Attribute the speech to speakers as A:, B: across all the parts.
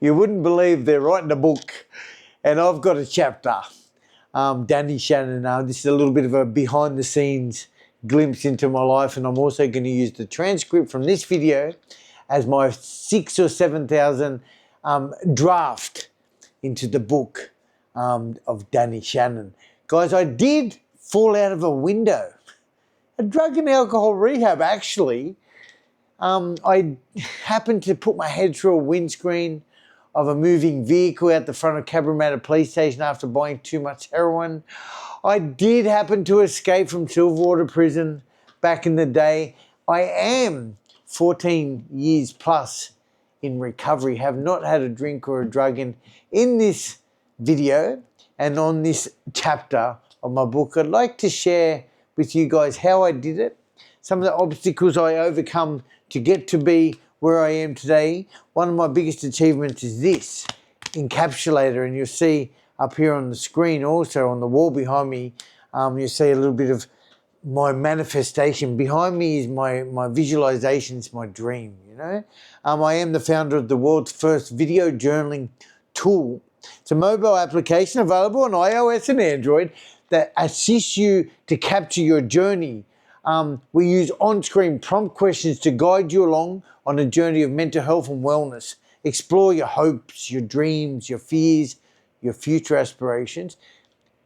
A: You wouldn't believe they're writing a book, and I've got a chapter. Danny Shannon, this is a little bit of a behind-the-scenes glimpse into my life, and I'm also going to use the transcript from this video as my 6,000 or 7,000 draft into the book of Danny Shannon. Guys, I did fall out of a window. A drug and alcohol rehab, actually. I happened to put my head through a windscreen of a moving vehicle out the front of Cabramatta Police Station after buying too much heroin. I did happen to escape from Silverwater Prison back in the day. I am 14 years plus in recovery, have not had a drink or a drug. And in this video and on this chapter of my book, I'd like to share with you guys how I did it, some of the obstacles I overcome to get to be where I am today. One of my biggest achievements is this Encapsulator, and you'll see up here on the screen, also on the wall behind me, you see a little bit of my manifestation. Behind me is my visualizations, my dream, you know. I am the founder of the world's first video journaling tool. It's a mobile application available on iOS and Android that assists you to capture your journey. We use on-screen prompt questions to guide you along on a journey of mental health and wellness. Explore your hopes, your dreams, your fears, your future aspirations.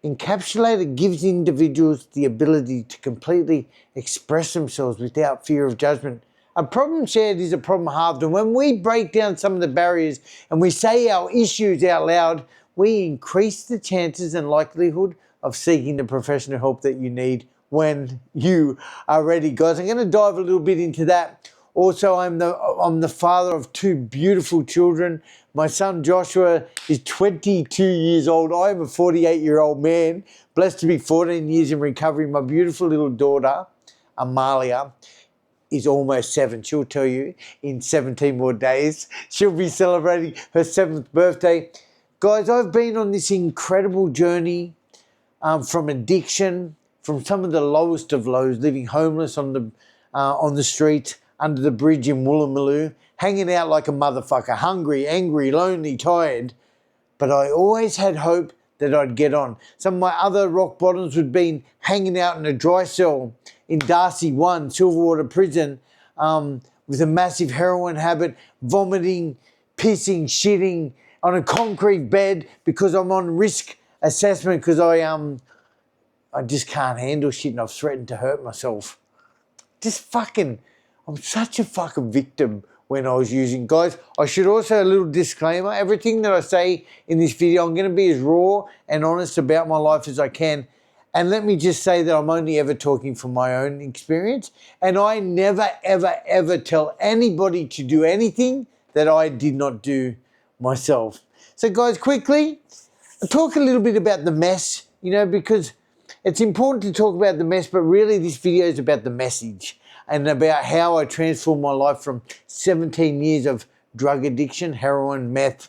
A: Encapsulator gives individuals the ability to completely express themselves without fear of judgment. A problem shared is a problem halved, and when we break down some of the barriers and we say our issues out loud, we increase the chances and likelihood of seeking the professional help that you need when you are ready. Guys, I'm going to dive a little bit into that. Also, I'm the father of two beautiful children. My son Joshua is 22 years old. I am a 48-year-old man, blessed to be 14 years in recovery. My beautiful little daughter, Amalia, is almost 7. She'll tell you in 17 more days. She'll be celebrating her 7th birthday. Guys, I've been on this incredible journey from addiction, from some of the lowest of lows, living homeless on the street, under the bridge in Woolloomooloo, hanging out like a motherfucker, hungry, angry, lonely, tired. But I always had hope that I'd get on. Some of my other rock bottoms would be hanging out in a dry cell in Darcy 1, Silverwater Prison, with a massive heroin habit, vomiting, pissing, shitting on a concrete bed because I'm on risk assessment because I just can't handle shit and I've threatened to hurt myself. I'm such a fucking victim when I was using. Guys, I should also, a little disclaimer, everything that I say in this video, I'm going to be as raw and honest about my life as I can. And let me just say that I'm only ever talking from my own experience. And I never, ever, ever tell anybody to do anything that I did not do myself. So guys, quickly, I'll talk a little bit about the mess, you know, because it's important to talk about the mess, but really this video is about the message and about how I transformed my life from 17 years of drug addiction, heroin, meth,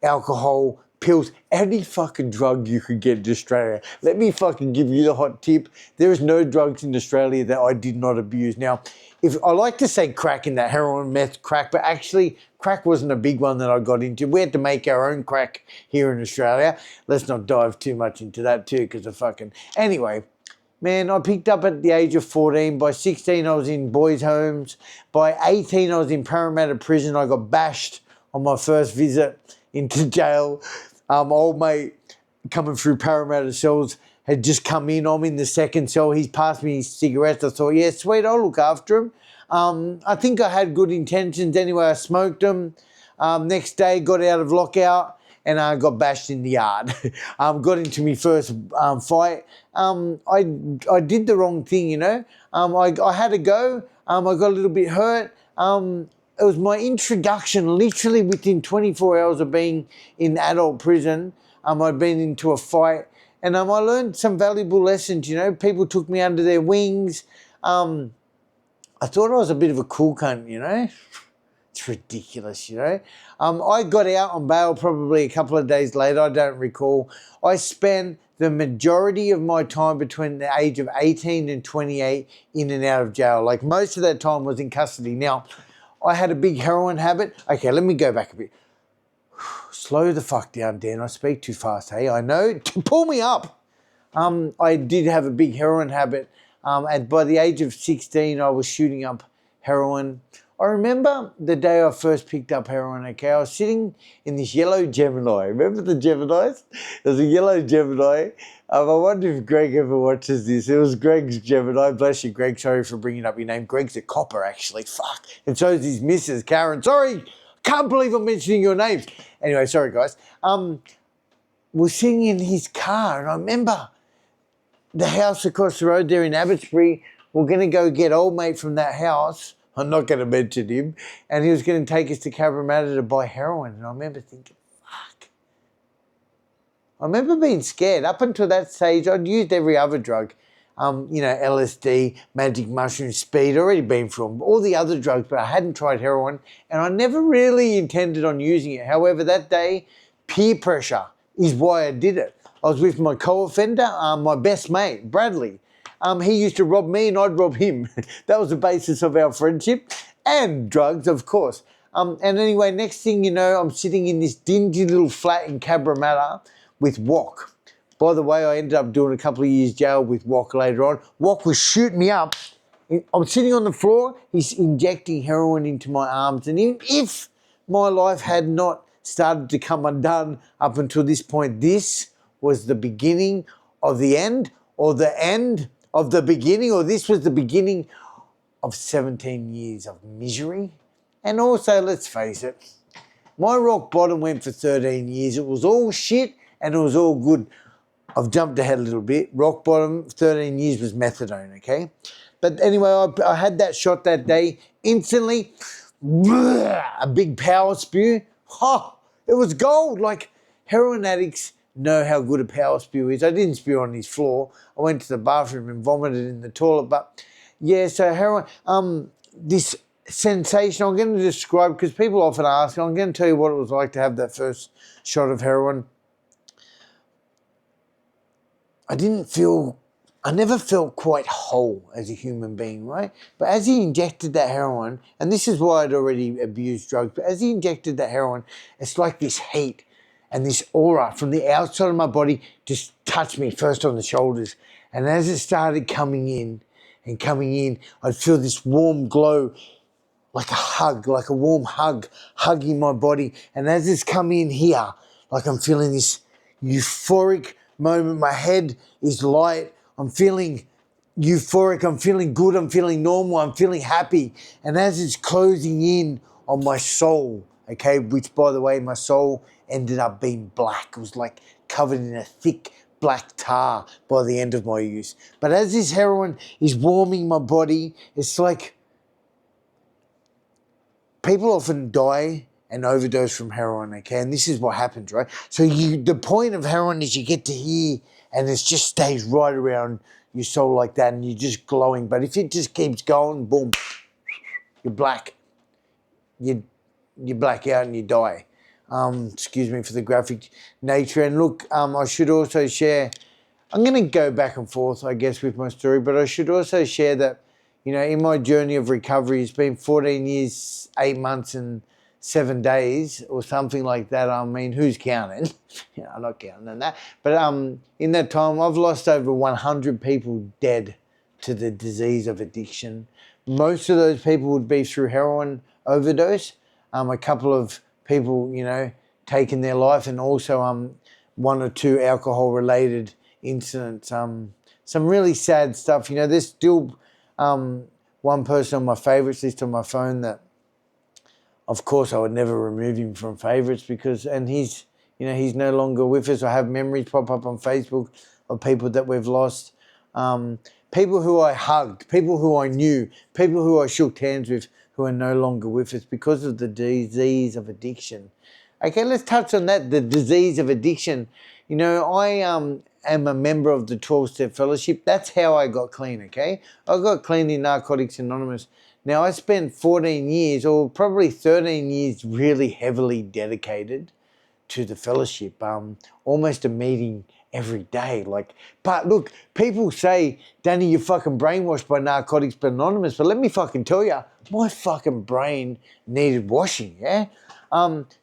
A: alcohol, pills, any fucking drug you could get in Australia. Let me fucking give you the hot tip. There is no drugs in Australia that I did not abuse. Now, if I like to say crack in that, heroin, meth, crack, but actually crack wasn't a big one that I got into. We had to make our own crack here in Australia. Let's not dive too much into that too, because of fucking... Anyway, man, I picked up at the age of 14. By 16, I was in boys' homes. By 18, I was in Parramatta Prison. I got bashed on my first visit into jail. Old mate coming through Parramatta cells had just come in. I'm in the second cell. He's passed me his cigarettes. I thought, yeah, sweet, I'll look after him. I think I had good intentions. Anyway, I smoked them. Next day, got out of lockout and I got bashed in the yard. Got into my first fight. I did the wrong thing, you know. I had to go. I got a little bit hurt. It was my introduction, literally within 24 hours of being in adult prison. I'd been into a fight and I learned some valuable lessons, you know. People took me under their wings. I thought I was a bit of a cool cunt, you know. It's ridiculous, you know. I got out on bail probably a couple of days later. I don't recall. I spent the majority of my time between the age of 18 and 28 in and out of jail. Like most of that time was in custody. Now, I had a big heroin habit. Okay, let me go back a bit. Slow the fuck down, Dan. I speak too fast, hey? I know. Pull me up. I did have a big heroin habit. And by the age of 16, I was shooting up heroin. I remember the day I first picked up heroin, okay? I was sitting in this yellow Gemini. Remember the Geminis? It was a yellow Gemini. I wonder if Greg ever watches this. It was Greg's Gemini. Bless you, Greg. Sorry for bringing up your name. Greg's a copper, actually. Fuck. And so is his missus, Karen. Sorry. Can't believe I'm mentioning your names. Anyway, sorry, guys. We're sitting in his car, and I remember the house across the road there in Abbotsbury. We're going to go get old mate from that house. I'm not going to mention him. And he was going to take us to Cabramatta to buy heroin. And I remember thinking, fuck. I remember being scared. Up until that stage, I'd used every other drug. LSD, magic mushroom, speed, already been from all the other drugs, but I hadn't tried heroin. And I never really intended on using it. However, that day, peer pressure is why I did it. I was with my co-offender, my best mate, Bradley. He used to rob me and I'd rob him. That was the basis of our friendship. And drugs, of course. And anyway, next thing you know, I'm sitting in this dingy little flat in Cabramatta with Wok. By the way, I ended up doing a couple of years jail with Wok later on. Wok was shooting me up. I'm sitting on the floor. He's injecting heroin into my arms. And even if my life had not started to come undone up until this point, this was the beginning of the end, or the end of the beginning, or this was the beginning of 17 years of misery. And also, let's face it, my rock bottom went for 13 years. It was all shit and it was all good. I've jumped ahead a little bit. Rock bottom, 13 years was methadone, okay? But anyway, I had that shot that day. Instantly, a big power spew. Oh, it was gold. Like, heroin addicts know how good a power spew is. I didn't spew on his floor. I went to the bathroom and vomited in the toilet. But yeah, so heroin, this sensation I'm going to describe, because people often ask, I'm going to tell you what it was like to have that first shot of heroin. I never felt quite whole as a human being, right? But as he injected that heroin, and this is why I'd already abused drugs, but as he injected that heroin, it's like this heat and this aura from the outside of my body just touched me first on the shoulders. And as it started coming in, I'd feel this warm glow, like a hug, like a warm hug, hugging my body. And as it's coming in here, like I'm feeling this euphoric moment. My head is light. I'm feeling euphoric. I'm feeling good. I'm feeling normal. I'm feeling happy. And as it's closing in on my soul, okay, which by the way, my soul ended up being black. It was like covered in a thick black tar by the end of my use. But as this heroin is warming my body, it's like people often die and overdose from heroin, okay? And this is what happens, right? So the point of heroin is you get to here and it just stays right around your soul like that and you're just glowing. But if it just keeps going, boom, you're black. You black out and you die. Excuse me for the graphic nature. And look, I should also share, I'm going to go back and forth, I guess, with my story, but I should also share that, in my journey of recovery, it's been 14 years, 8 months and 7 days or something like that. I mean, who's counting? I'm not counting on that. But in that time, I've lost over 100 people dead to the disease of addiction. Most of those people would be through heroin overdose. A couple of people, taking their life, and also 1 or 2 alcohol-related incidents. Some really sad stuff. There's still one person on my favourites list on my phone that, of course, I would never remove him from favourites because, and he's no longer with us. I have memories pop up on Facebook of people that we've lost. People who I hugged, people who I knew, people who I shook hands with who are no longer with us because of the disease of addiction. Okay, let's touch on that, the disease of addiction. I am a member of the 12-Step Fellowship. That's how I got clean, okay? I got clean in Narcotics Anonymous. Now, I spent 14 years, or probably 13 years, really heavily dedicated to the fellowship. Almost a meeting every day. But look, people say, Danny, you're fucking brainwashed by Narcotics Anonymous. But let me fucking tell you, my fucking brain needed washing, yeah?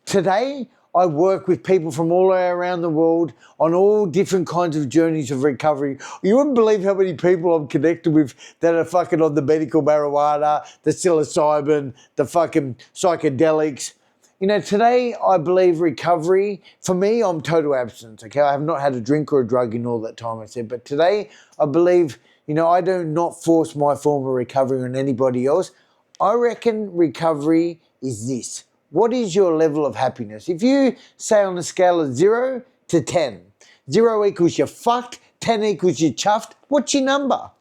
A: Today, I work with people from all around the world on all different kinds of journeys of recovery. You wouldn't believe how many people I'm connected with that are fucking on the medical marijuana, the psilocybin, the fucking psychedelics. You know, today I believe recovery, for me, I'm total abstinence, okay? I have not had a drink or a drug in all that time, I said. But today I believe, you know, I do not force my form of recovery on anybody else. I reckon recovery is this. What is your level of happiness? If you say on a scale of 0 to 10, 0 equals you're fucked, 10 equals you're chuffed, what's your number?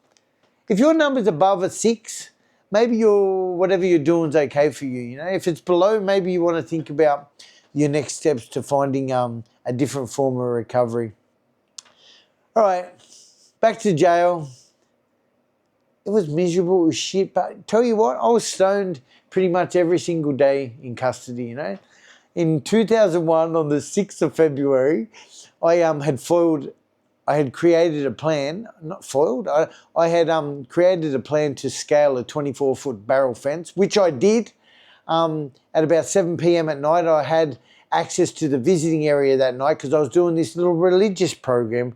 A: If your number's above a 6, maybe whatever you're doing is okay for you. You know, if it's below, maybe you want to think about your next steps to finding a different form of recovery. All right, back to jail. It was miserable, it was shit, but tell you what, I was stoned pretty much every single day in custody, you know. In 2001, on the 6th of February, I had created a plan, not foiled, I had created a plan to scale a 24-foot barrel fence, which I did. At about 7 p.m. at night, I had access to the visiting area that night because I was doing this little religious program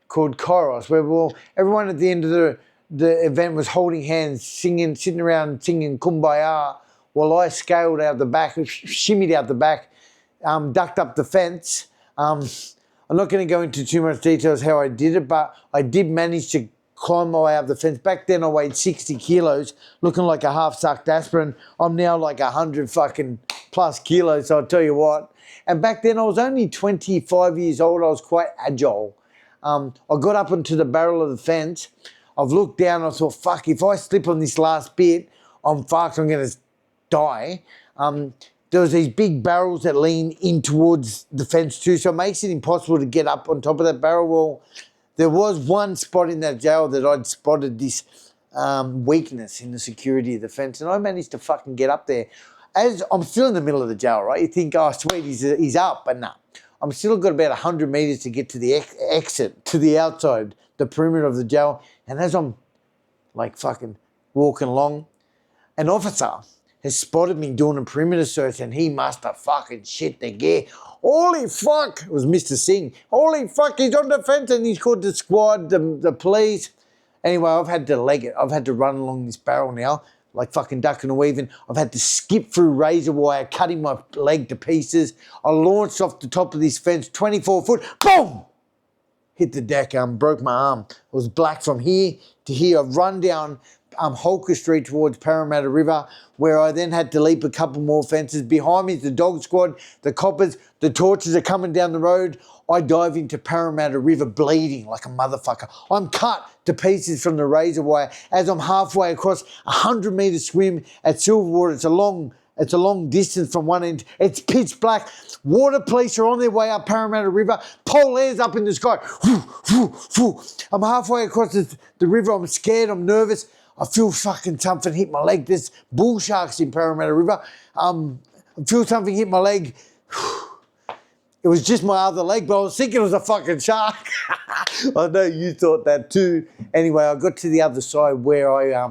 A: called Kairos, where everyone at the end of the event was holding hands, singing, sitting around singing Kumbaya, while I scaled out the back, shimmied out the back, ducked up the fence. I'm not going to go into too much details how I did it, but I did manage to climb my way up the fence. Back then I weighed 60 kilos, looking like a half-sucked aspirin. I'm now like 100 fucking plus kilos, so I'll tell you what. And back then I was only 25 years old. I was quite agile. I got up onto the barrel of the fence. I've looked down and I thought, fuck, if I slip on this last bit, I'm fucked, I'm going to die. There was these big barrels that lean in towards the fence too, so it makes it impossible to get up on top of that barrel. Well, there was one spot in that jail that I'd spotted this weakness in the security of the fence, and I managed to fucking get up there. As I'm still in the middle of the jail, right? You think, oh, sweet, he's up, but no. I'm still got about 100 metres to get to the exit, to the outside, the perimeter of the jail. And as I'm like fucking walking along, an officer has spotted me doing a perimeter search, and he must have fucking shit the gear. Holy fuck, it was Mr. Singh. Holy fuck, he's on the fence, and he's called the squad, the police. Anyway, I've had to leg it. I've had to run along this barrel now, like fucking ducking and weaving. I've had to skip through razor wire, cutting my leg to pieces. I launched off the top of this fence, 24 foot, boom! Hit the deck, broke my arm. It was black from here to here. I've run down Holker Street towards Parramatta River, where I then had to leap a couple more fences. Behind me is the dog squad, the coppers, the torches are coming down the road. I dive into Parramatta River bleeding like a motherfucker. I'm cut to pieces from the razor wire as I'm halfway across a 100-metre swim at Silverwater. It's a long distance from one end. It's pitch black. Water police are on their way up Parramatta River. Pole air's up in the sky. I'm halfway across the river. I'm scared. I'm nervous. I feel fucking something hit my leg. There's bull sharks in Parramatta River. I feel something hit my leg. It was just my other leg, but I was thinking it was a fucking shark. I know you thought that too. Anyway, I got to the other side where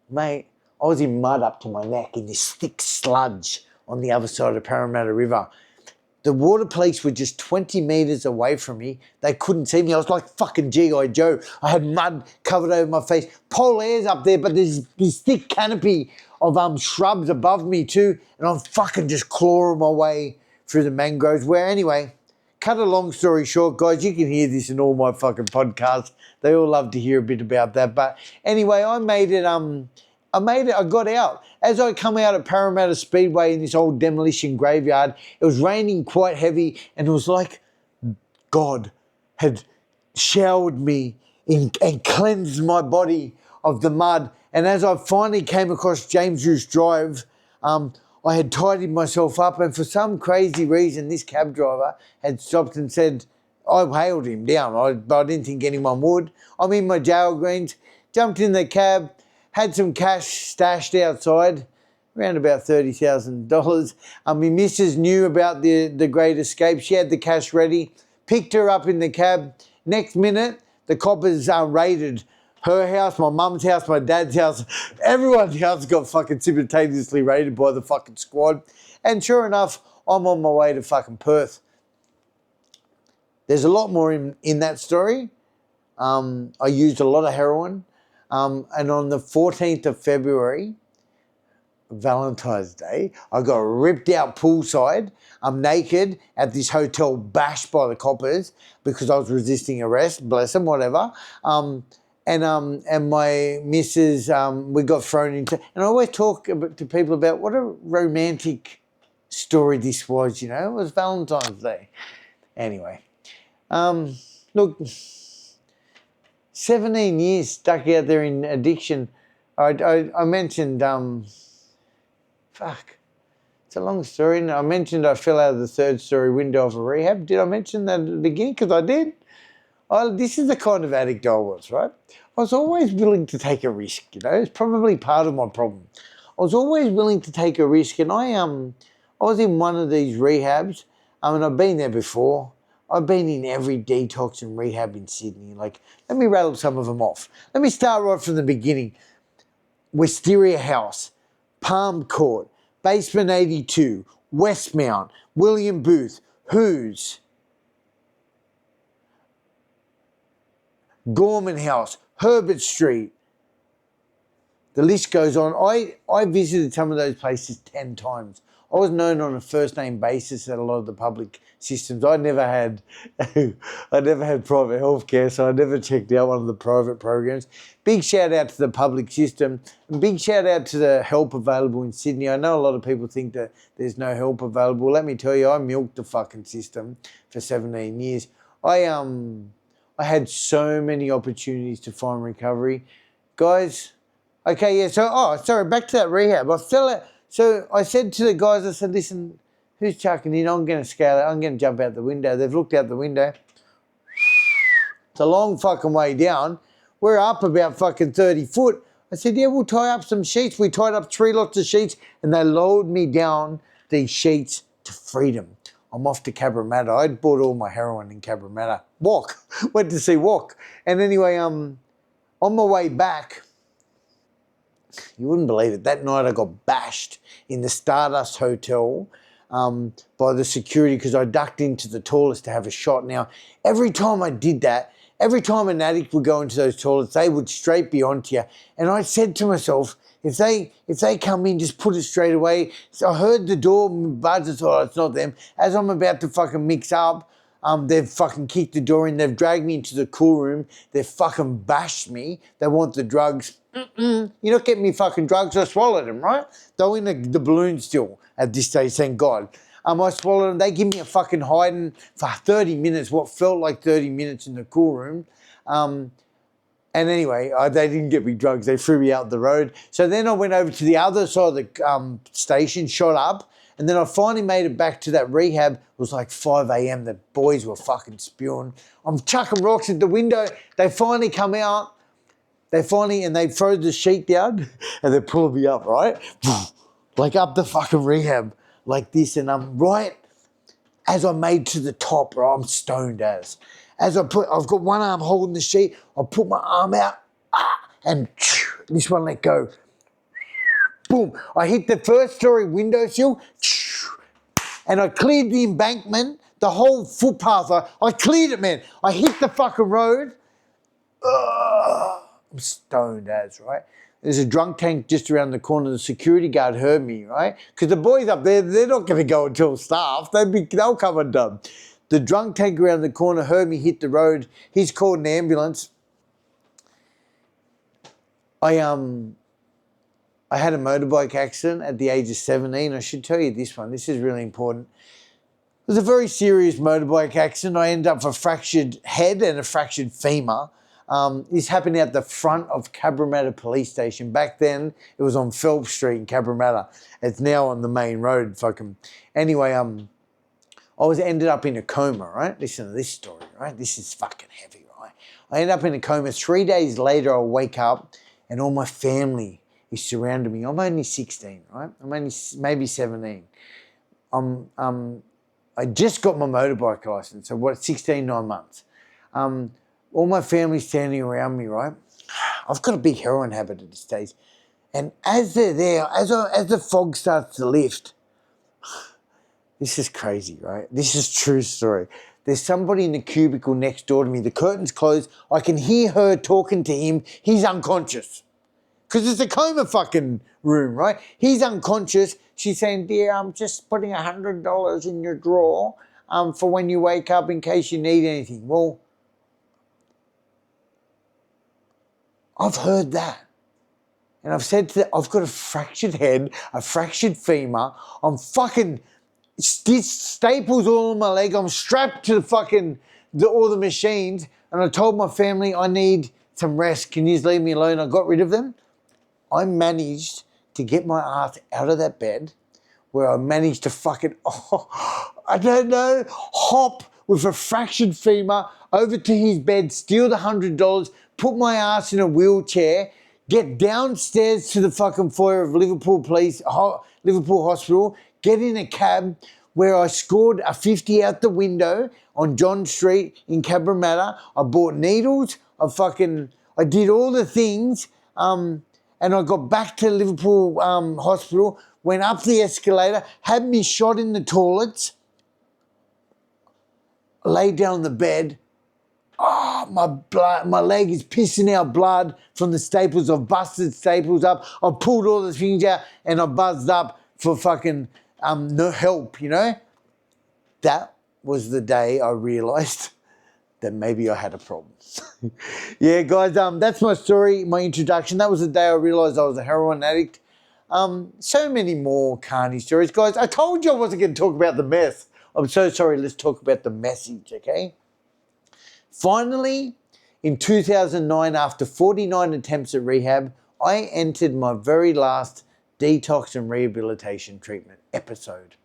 A: mate, I was in mud up to my neck in this thick sludge on the other side of Parramatta River. The water police were just 20 metres away from me. They couldn't see me. I was like fucking G.I. Joe. I had mud covered over my face. Pole air's up there, but there's this thick canopy of shrubs above me too, and I'm fucking just clawing my way through the mangroves. Where anyway, cut a long story short, guys, you can hear this in all my fucking podcasts. They all love to hear a bit about that. But anyway, I made it. I got out. As I come out of Parramatta Speedway in this old demolition graveyard, it was raining quite heavy, and it was like God had showered me and cleansed my body of the mud. And as I finally came across James Roos Drive, I had tidied myself up, and for some crazy reason, this cab driver had stopped and said, I hailed him down, but I didn't think anyone would. I'm in my jail greens, jumped in the cab, had some cash stashed outside, around about $30,000. My missus knew about the Great Escape. She had the cash ready, picked her up in the cab. Next minute, the coppers raided her house, my mum's house, my dad's house. Everyone's house got fucking simultaneously raided by the fucking squad. And sure enough, I'm on my way to fucking Perth. There's a lot more in that story. I used a lot of heroin. And on the 14th of February, Valentine's Day, I got ripped out poolside. I'm naked at this hotel, bashed by the coppers because I was resisting arrest. Bless them, whatever. And my missus, we got thrown into. And I always talk to people about what a romantic story this was. You know, it was Valentine's Day. Anyway, look, 17 years stuck out there in addiction. I mentioned. Fuck. It's a long story. And I mentioned I fell out of the third-story window of a rehab. Did I mention that at the beginning? Because I did. This is the kind of addict I was, right? I was always willing to take a risk, you know. It's probably part of my problem. I was always willing to take a risk. And I was in one of these rehabs. And I've been there before. I've been in every detox and rehab in Sydney. Like, let me rattle some of them off. Let me start right from the beginning. Wisteria House, Palm Court, Basement 82, Westmount, William Booth, Who's, Gorman House, Herbert Street. The list goes on. I visited some of those places 10 times. I was known on a first name basis at a lot of the public systems. I never had private healthcare, so I never checked out one of the private programs. Big shout out to the public system. And big shout out to the help available in Sydney. I know a lot of people think that there's no help available. Let me tell you, I milked the fucking system for 17 years. I had so many opportunities to find recovery. Guys, okay, yeah, so, back to that rehab. I fell out. So I said to the guys, I said, listen, who's chucking in? I'm going to scale it. I'm going to jump out the window. They've looked out the window. It's a long fucking way down. We're up about fucking 30 foot. I said, yeah, we'll tie up some sheets. We tied up 3 lots of sheets and they lowered me down these sheets to freedom. I'm off to Cabramatta. I'd bought all my heroin in Cabramatta. Went to see Walk. And anyway, on my way back, you wouldn't believe it. That night I got bashed in the Stardust Hotel by the security because I ducked into the toilets to have a shot. Now, every time I did that, every time an addict would go into those toilets, they would straight be onto you. And I said to myself, if they come in, just put it straight away. So I heard the door buzz. I thought, it's not them. As I'm about to fucking mix up, they've fucking kicked the door in. They've dragged me into the cool room. They've fucking bashed me. They want the drugs. You're not getting me fucking drugs. I swallowed them, right? They were in the balloon still at this stage, thank God. I swallowed them. They give me a fucking hiding for 30 minutes, what felt like 30 minutes in the cool room. And anyway, they didn't get me drugs. They threw me out the road. So then I went over to the other side of the station, shot up, and then I finally made it back to that rehab. It was like 5 a.m. The boys were fucking spewing. I'm chucking rocks at the window. They finally come out. They throw the sheet down and they pull me up, right? Like up the fucking rehab like this. And I'm right as I made to the top, right? I'm stoned as. I've got one arm holding the sheet. I put my arm out and this one let go. Boom. I hit the first story windowsill and I cleared the embankment, the whole footpath. I cleared it, man. I hit the fucking road. I'm stoned as, right? There's a drunk tank just around the corner. The security guard heard me, right? Because the boys up there, they're not going to go and tell staff. They'll come undone. The drunk tank around the corner heard me hit the road. He's called an ambulance. I had a motorbike accident at the age of 17. I should tell you this one. This is really important. It was a very serious motorbike accident. I ended up with a fractured head and a fractured femur. This happened at the front of Cabramatta Police Station. Back then, it was on Phelps Street in Cabramatta. It's now on the main road. Anyway, I ended up in a coma, right? Listen to this story, right? This is fucking heavy, right? I ended up in a coma. 3 days later, I wake up and all my family is surrounding me. I'm only 16, right? I'm only maybe 17. I just got my motorbike license. So 16, 9 months. All my family standing around me, right? I've got a big heroin habit at this stage. And as they're there, as the fog starts to lift, This is crazy, right? This is true story. There's somebody in the cubicle next door to me. The curtain's closed. I can hear her talking to him. He's unconscious. Because it's a coma fucking room, right? He's unconscious. She's saying, dear, I'm just putting $100 in your drawer for when you wake up in case you need anything. Well, I've heard that. And I've said to I've got a fractured head, a fractured femur. I'm fucking staples all on my leg. I'm strapped to all the machines. And I told my family I need some rest. Can you just leave me alone? I got rid of them. I managed to get my ass out of that bed where I managed to hop with a fractured femur over to his bed, steal the $100, put my ass in a wheelchair, get downstairs to the fucking foyer of Liverpool Hospital, get in a cab where I scored a 50 out the window on John Street in Cabramatta. I bought needles. I did all the things. And I got back to Liverpool Hospital, went up the escalator, had me shot in the toilets, laid down on the bed. My leg is pissing out blood from the staples. I've busted staples up. I pulled all the things out and I buzzed up for fucking no help, you know? That was the day I realised that maybe I had a problem. Yeah, guys, that's my story, my introduction. That was the day I realised I was a heroin addict. So many more carnage stories. Guys, I told you I wasn't going to talk about the mess. I'm so sorry. Let's talk about the message, okay? Finally, in 2009, after 49 attempts at rehab, I entered my very last detox and rehabilitation treatment episode.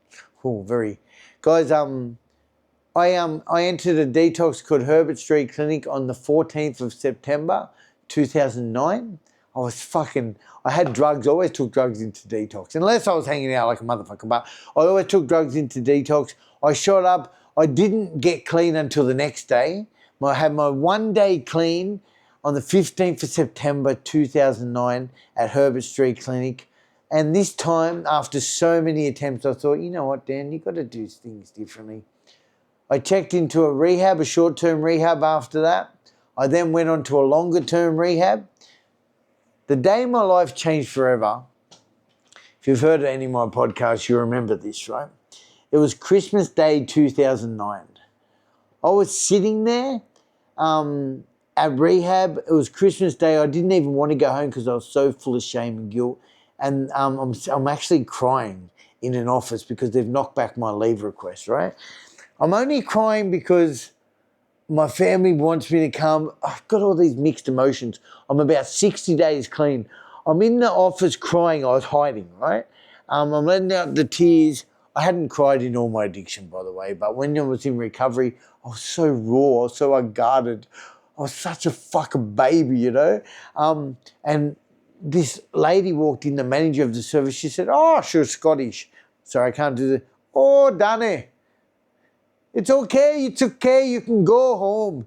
A: Oh, very. Guys, I entered a detox called Herbert Street Clinic on the 14th of September, 2009. I had drugs. I always took drugs into detox, unless I was hanging out like a motherfucker, but I always took drugs into detox. I shot up. I didn't get clean until the next day. I had my 1 day clean on the 15th of September 2009 at Herbert Street Clinic. And this time, after so many attempts, I thought, you know what, Dan, you've got to do things differently. I checked into a short-term rehab after that. I then went on to a longer-term rehab. The day my life changed forever, if you've heard any of my podcasts, you remember this, right? It was Christmas Day 2009. I was sitting there at rehab. It was Christmas Day. I didn't even want to go home because I was so full of shame and guilt. And I'm actually crying in an office because they've knocked back my leave request, right? I'm only crying because my family wants me to come. I've got all these mixed emotions. I'm about 60 days clean. I'm in the office crying. I was hiding, right? I'm letting out the tears. I hadn't cried in all my addiction, by the way, but when I was in recovery, I was so raw, I was so unguarded. I was such a fucking baby, you know? And this lady walked in, the manager of the service. She said, she was Scottish. Sorry, I can't do that. Oh, Danny, it's okay, you can go home.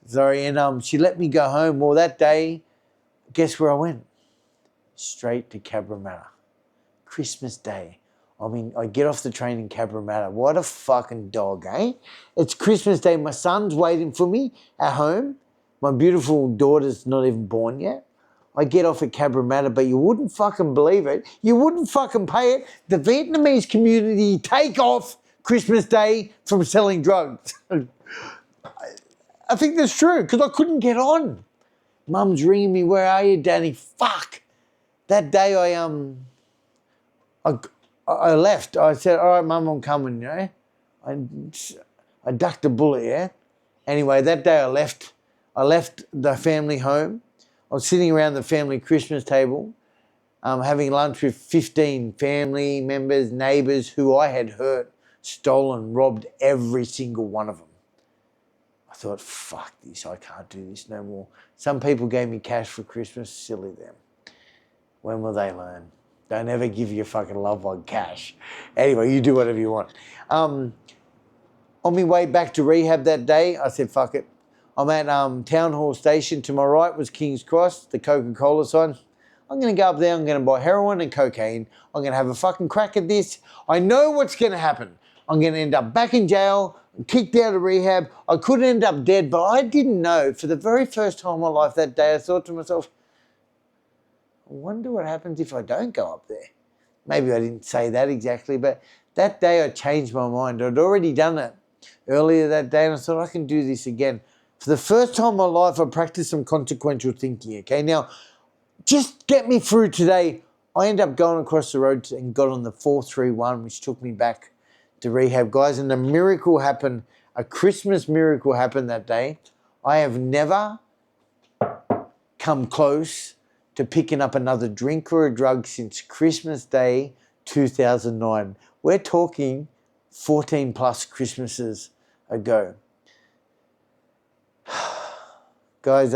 A: Sorry, and she let me go home. Well, that day, guess where I went? Straight to Cabramatta. Christmas Day. I mean, I get off the train in Cabramatta. What a fucking dog, eh? It's Christmas Day. My son's waiting for me at home. My beautiful daughter's not even born yet. I get off at Cabramatta, but you wouldn't fucking believe it. You wouldn't fucking pay it. The Vietnamese community take off Christmas Day from selling drugs. I think that's true because I couldn't get on. Mum's ringing me, where are you, Danny? Fuck. That day I left. I said, all right, Mum, I'm coming, you know. I ducked a bullet, yeah. Anyway, that day I left the family home. I was sitting around the family Christmas table, having lunch with 15 family members, neighbours who I had hurt, stolen, robbed, every single one of them. I thought, fuck this, I can't do this no more. Some people gave me cash for Christmas, silly them. When will they learn? Don't ever give your fucking loved one cash. Anyway, you do whatever you want. On my way back to rehab that day, I said, fuck it. I'm at Town Hall Station. To my right was King's Cross, the Coca-Cola sign. I'm going to go up there, I'm going to buy heroin and cocaine. I'm going to have a fucking crack at this. I know what's going to happen. I'm going to end up back in jail, kicked out of rehab. I could end up dead, but I didn't know. For the very first time in my life that day, I thought to myself, I wonder what happens if I don't go up there. Maybe I didn't say that exactly, but that day I changed my mind. I'd already done it earlier that day, and I thought I can do this again. For the first time in my life, I practiced some consequential thinking, okay? Now, just get me through today. I ended up going across the road and got on the 431, which took me back to rehab, guys, and a miracle happened, a Christmas miracle happened that day. I have never come close to picking up another drink or a drug since Christmas Day 2009. We're talking 14 plus Christmases ago. Guys,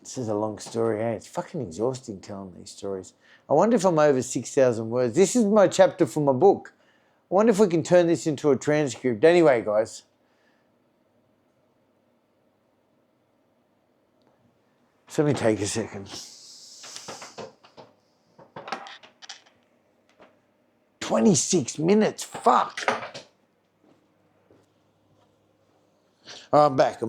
A: this is a long story, eh? It's fucking exhausting telling these stories. I wonder if I'm over 6,000 words. This is my chapter for my book. I wonder if we can turn this into a transcript. Anyway, guys. So let me take a second. 26 minutes, fuck. Oh, I'm back.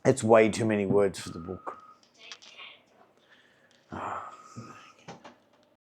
A: It's way too many words for the book.